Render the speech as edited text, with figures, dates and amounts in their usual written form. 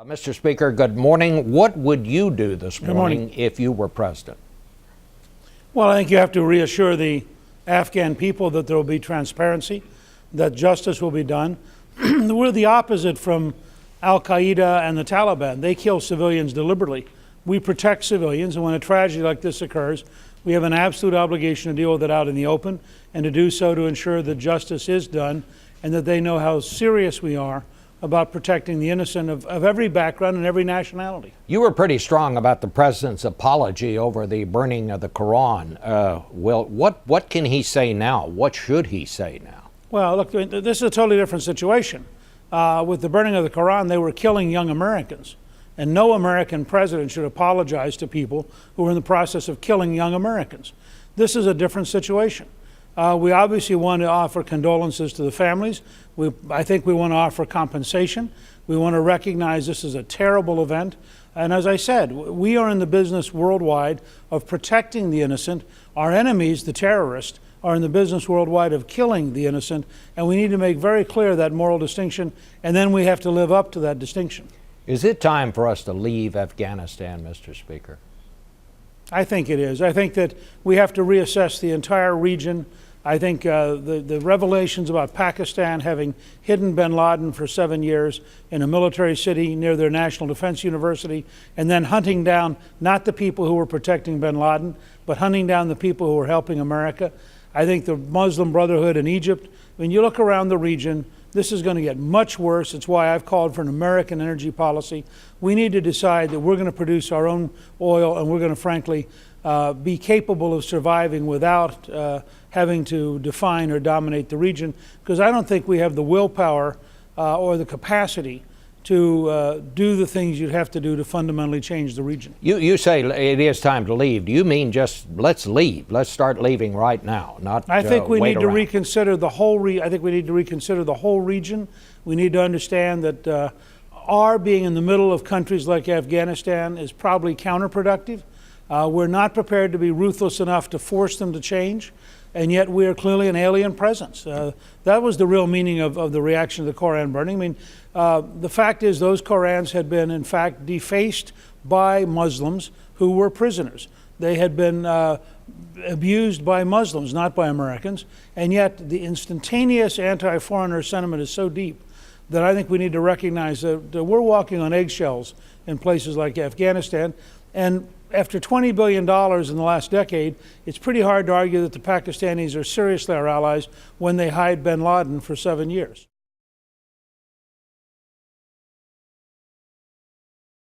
Mr. Speaker, good morning. What would you do this morning if you were president? Well, I think you have to reassure the Afghan people that there will be transparency, that justice will be done. We're the opposite from Al-Qaeda and the Taliban. They kill civilians deliberately. We protect civilians, and when a tragedy like this occurs, we have an absolute obligation to deal with it out in the open, and to do so to ensure that justice is done and that they know how serious we are about protecting the innocent of every background and every nationality. You were pretty strong about the president's apology over the burning of the Quran. Well, what can he say now? What should he say now? Well, look, this is a totally different situation. With the burning of the Quran, they were killing young Americans. And no American president should apologize to people who are in the process of killing young Americans. This is a different situation. We obviously want to offer condolences to the families. I think we want to offer compensation. We want to recognize this is a terrible event. And as I said, we are in the business worldwide of protecting the innocent. Our enemies, the terrorists, are in the business worldwide of killing the innocent. And we need to make very clear that moral distinction, and then we have to live up to that distinction. Is it time for us to leave Afghanistan, Mr. Speaker? I think it is. I think that we have to reassess the entire region. I think the revelations about Pakistan having hidden bin Laden for 7 years in a military city near their National Defense University, and then hunting down not the people who were protecting bin Laden, but hunting down the people who were helping America. I think the Muslim Brotherhood in Egypt, when you look around the region, this is going to get much worse. It's why I've called for an American energy policy. We need to decide that we're going to produce our own oil, and we're going to, frankly, be capable of surviving without having to define or dominate the region, because I don't think we have the willpower or the capacity to do the things you'd have to do to fundamentally change the region. You say it is time to leave. Do you mean just let's leave? Let's start leaving right now, not I think we need to around. reconsider the whole. I think we need to reconsider the whole region. We need to understand that our being in the middle of countries like Afghanistan is probably counterproductive. We're not prepared to be ruthless enough to force them to change, and yet we are clearly an alien presence. That was the real meaning of the reaction to the Koran burning. I mean, the fact is those Korans had been, in fact, defaced by Muslims who were prisoners. They had been abused by Muslims, not by Americans, and yet the instantaneous anti-foreigner sentiment is so deep that I think we need to recognize that we're walking on eggshells in places like Afghanistan. And after $20 billion in the last decade, it's pretty hard to argue that the Pakistanis are seriously our allies when they hide bin Laden for 7 years.